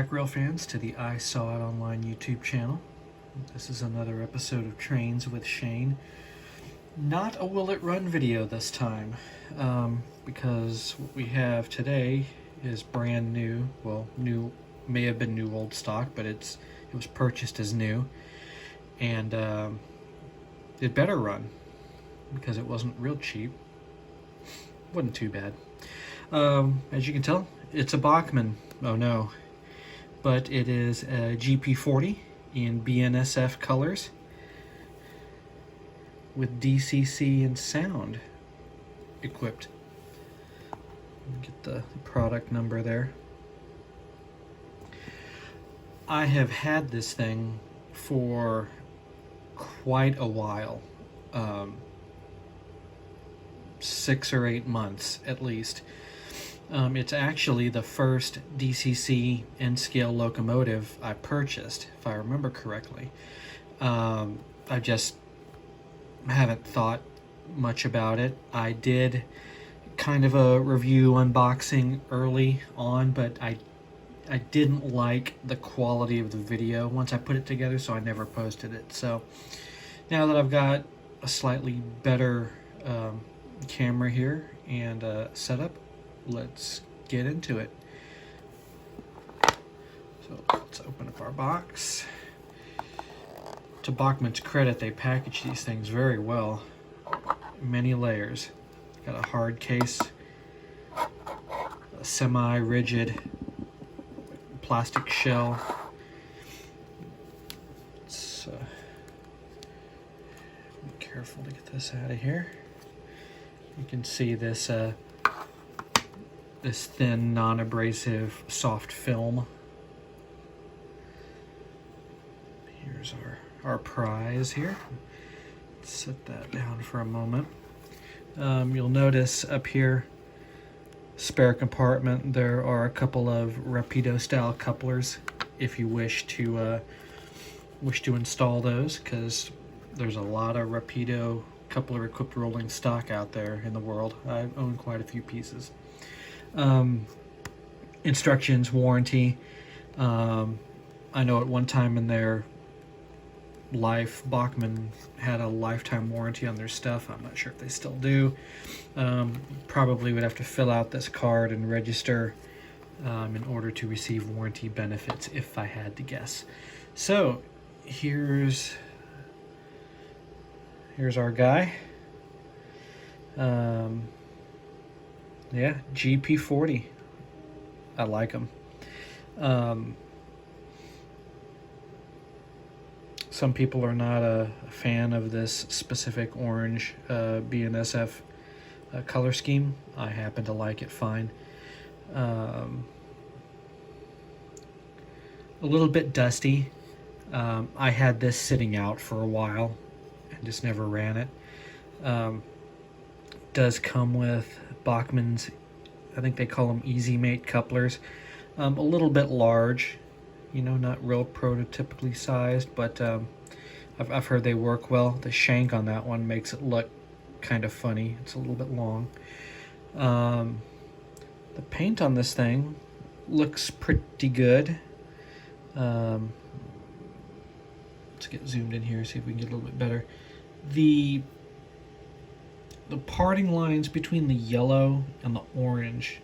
back, rail fans, to the I Saw It Online YouTube channel. This is another episode of Trains with Shane. Not a Will It Run video this time, because what we have today is brand new. Well, new, may have been new old stock, but it was purchased as new, and it better run because it wasn't real cheap. Wasn't too bad. As you can tell, it's a Bachmann. Oh no. But it is a GP40 in BNSF colors with DCC and Sound equipped. Get the product number there. I have had this thing for quite a while, 6 or 8 months at least. It's actually the first DCC N-scale locomotive I purchased, if I remember correctly. I just haven't thought much about it. I did kind of a review unboxing early on, but I didn't like the quality of the video once I put it together, so I never posted it. So now that I've got a slightly better camera here and setup, let's get into it. So let's open up our box. To Bachmann's credit, they package these things very well. Many layers. Got a hard case, a semi-rigid plastic shell. Let's be careful to get this out of here. You can see this this thin, non-abrasive, soft film. Here's our prize here. Let's set that down for a moment. You'll notice up here, spare compartment, there are a couple of Rapido style couplers if you wish to install those, because there's a lot of Rapido coupler equipped rolling stock out there in the world. I own quite a few pieces. Instructions, warranty. I know at one time in their life, Bachmann had a lifetime warranty on their stuff. I'm not sure if they still do. Probably would have to fill out this card and register in order to receive warranty benefits, if I had to guess. So here's our guy. Yeah, GP40. I like them. Some people are not a fan of this specific orange BNSF color scheme. I happen to like it fine. A little bit dusty. I had this sitting out for a while and just never ran it. Does come with Bachmann's, I think they call them Easy Mate couplers. A little bit large, you know, not real prototypically sized, but I've heard they work well. The shank on that one makes it look kind of funny. It's a little bit long. The paint on this thing looks pretty good. Let's get zoomed in here, see if we can get a little bit better. The parting lines between the yellow and the orange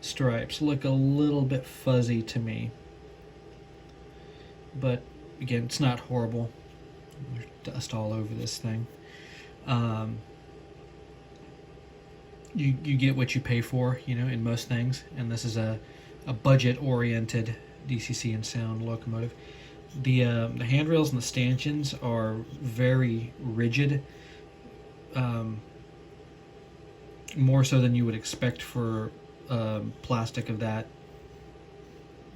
stripes look a little bit fuzzy to me. But again, it's not horrible. There's dust all over this thing. You get what you pay for, you know, in most things. And this is a budget-oriented DCC and Sound locomotive. The handrails and the stanchions are very rigid. More so than you would expect for plastic of that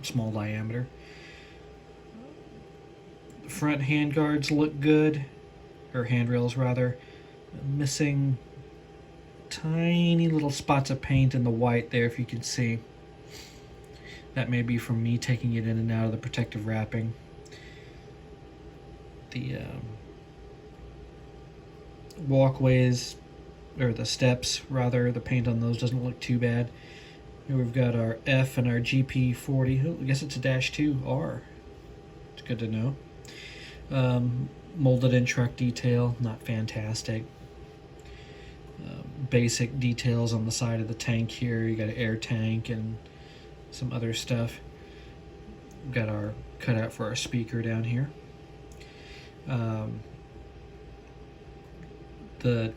small diameter. The front handguards look good, or handrails rather. Missing tiny little spots of paint in the white there, if you can see. That may be from me taking it in and out of the protective wrapping. The walkways, or the steps rather, the paint on those doesn't look too bad. Here we've got our F and our GP40. Oh, I guess it's a -2R. It's good to know. Molded in truck detail, not fantastic. Basic details on the side of the tank here. You got an air tank and some other stuff. We've got our cutout for our speaker down here. The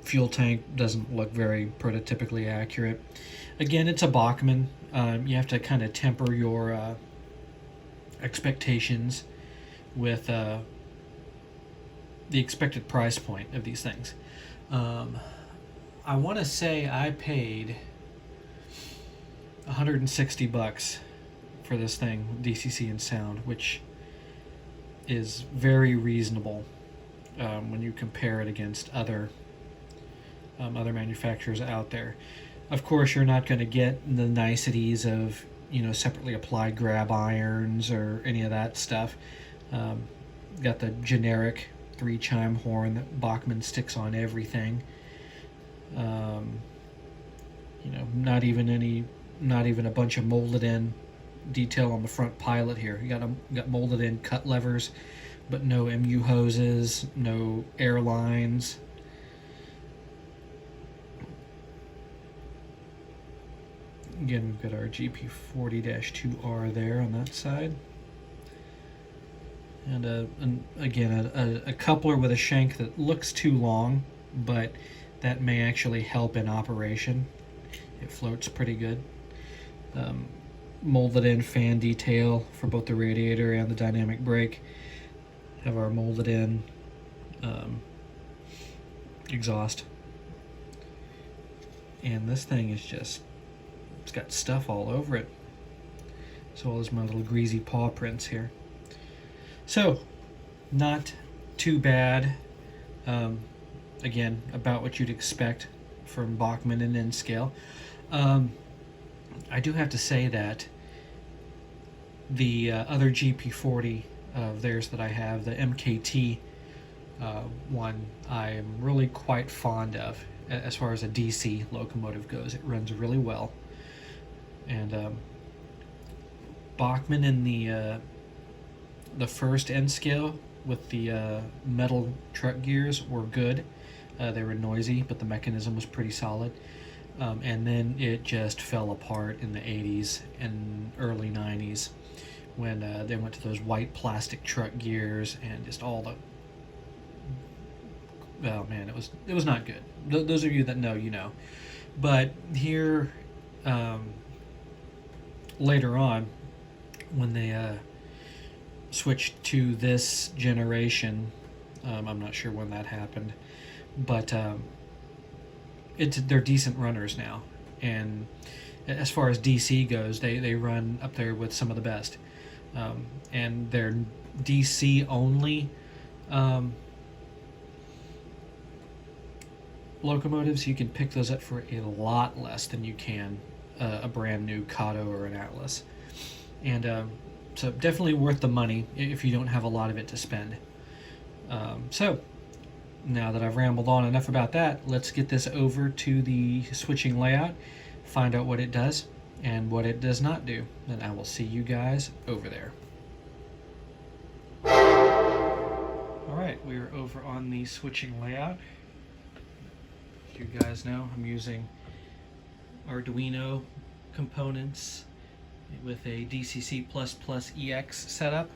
fuel tank doesn't look very prototypically accurate. Again, it's a Bachmann. You have to kind of temper your expectations with the expected price point of these things. I want to say I paid $160 for this thing, DCC and Sound, which is very reasonable when you compare it against other manufacturers out there. Of course, you're not going to get the niceties of, you know, separately applied grab irons or any of that stuff. Got the generic 3-chime horn that Bachmann sticks on everything. You know, not even a bunch of molded in detail on the front pilot here. You got molded in cut levers, but no MU hoses, no air lines. Again, we've got our GP40-2R there on that side. And again, a coupler with a shank that looks too long, but that may actually help in operation. It floats pretty good. Molded in fan detail for both the radiator and the dynamic brake. Have our molded in exhaust. And this thing is just, it's got stuff all over it, as well as my little greasy paw prints here. So, not too bad. Again, about what you'd expect from Bachmann and N scale. I do have to say that the other GP40 of theirs that I have, the MKT one, I am really quite fond of as far as a DC locomotive goes. It runs really well. And Bachmann in the first N scale with the metal truck gears were good. They were noisy, but the mechanism was pretty solid. And then it just fell apart in the 80s and early 90s when they went to those white plastic truck gears and just all the... Oh man, it was not good. Those of you that know, you know. But here, later on, when they switched to this generation, I'm not sure when that happened, but they're decent runners now. And as far as DC goes, they run up there with some of the best. And they're DC only locomotives. You can pick those up for a lot less than you can a brand new Kato or an Atlas. And so definitely worth the money if you don't have a lot of it to spend. So now that I've rambled on enough about that, let's get this over to the switching layout, find out what it does and what it does not do. Then I will see you guys over there. Alright, we are over on the switching layout. You guys know I'm using Arduino components with a DCC++ EX setup.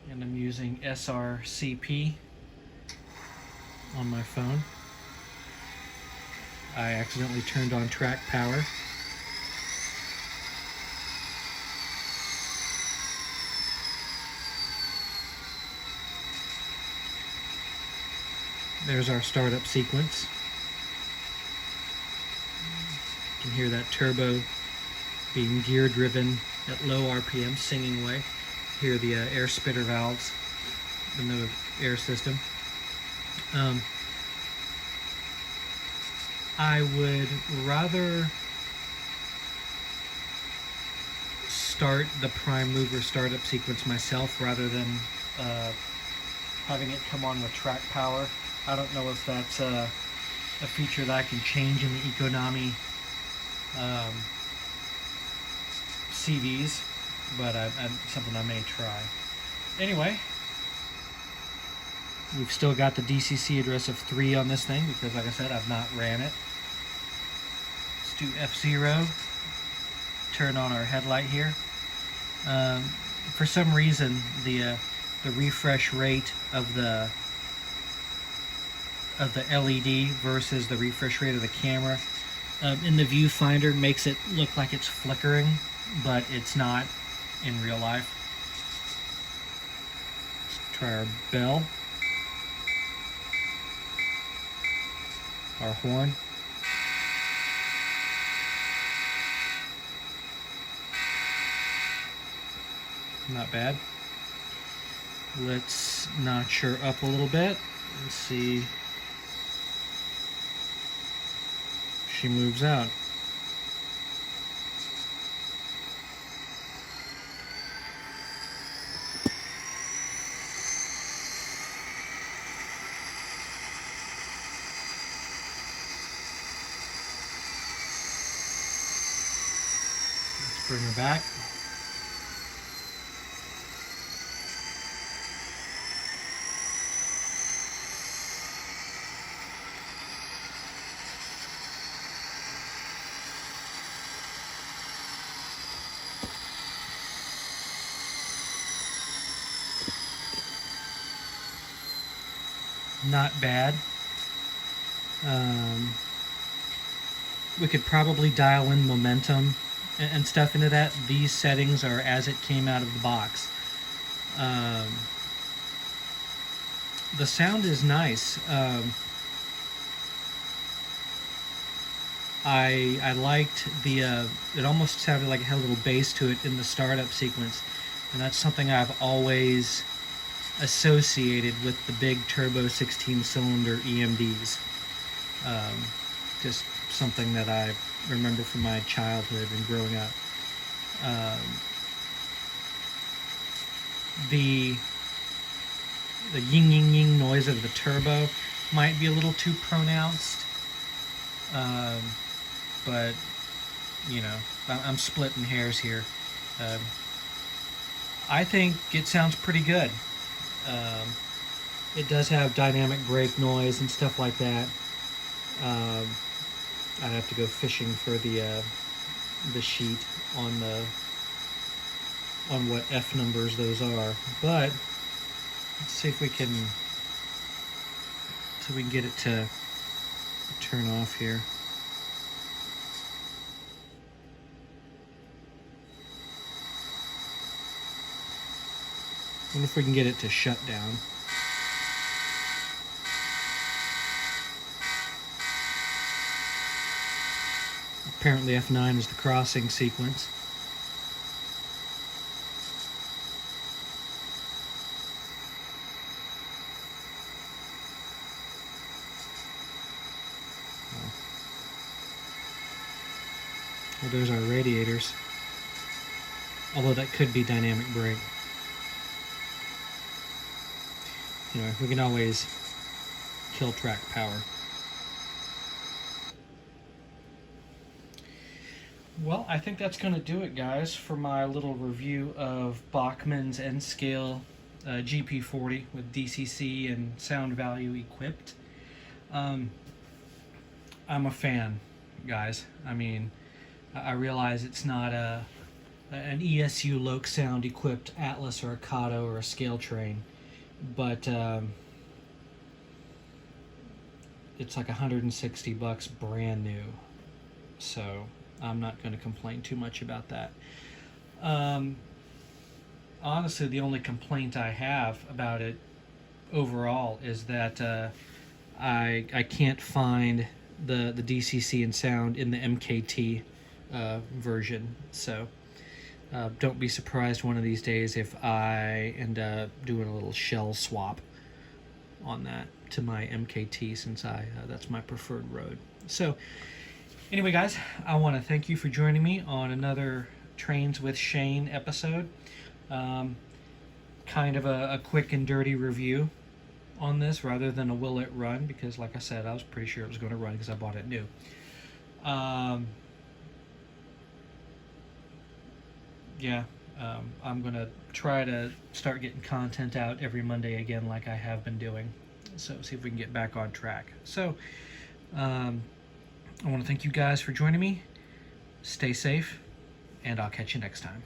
And I'm using SRCP on my phone. I accidentally turned on track power. There's our startup sequence. You can hear that turbo being gear driven at low RPM, singing away. Hear the air spitter valves in the air system. I would rather start the prime mover startup sequence myself rather than having it come on with track power. I don't know if that's a feature that I can change in the Econami CVs, but something I may try. Anyway, we've still got the DCC address of 3 on this thing because, like I said, I've not ran it. Let's do F0. Turn on our headlight here. For some reason, the refresh rate of the LED versus the refresh rate of the camera in the viewfinder makes it look like it's flickering, but it's not in real life. Let's try our bell, our horn. Not bad. Let's notch her up a little bit and see if she moves out. Let's bring her back. Not bad. We could probably dial in momentum and stuff into that. These settings are as it came out of the box. The sound is nice. I liked the, it almost sounded like it had a little bass to it in the startup sequence, and that's something I've always associated with the big turbo 16-cylinder EMDs. Just something that I remember from my childhood and growing up. The ying ying ying noise of the turbo might be a little too pronounced, but you know, I'm splitting hairs here. I think it sounds pretty good. It does have dynamic brake noise and stuff like that. I'd have to go fishing for the sheet on what F numbers those are, but let's see if we can get it to turn off here. I wonder if we can get it to shut down. Apparently F9 is the crossing sequence. Well, there's our radiators. Although that could be dynamic brake. Anyway, we can always kill track power. Well, I think that's going to do it, guys, for my little review of Bachmann's N scale GP40 with DCC and sound value equipped. I'm a fan, guys. I mean, I realize it's not an ESU Loc Sound equipped Atlas or a Kato or a scale train, but it's like $160 brand new, so I'm not going to complain too much about that. Honestly, the only complaint I have about it overall is that I can't find the DCC and Sound in the MKT version, so don't be surprised one of these days if I end up doing a little shell swap on that to my MKT, since that's my preferred road. So anyway, guys, I want to thank you for joining me on another Trains with Shane episode. Kind of a quick and dirty review on this rather than a will it run, because like I said, I was pretty sure it was going to run because I bought it new. Yeah, I'm going to try to start getting content out every Monday again like I have been doing. So see if we can get back on track. So I want to thank you guys for joining me. Stay safe, and I'll catch you next time.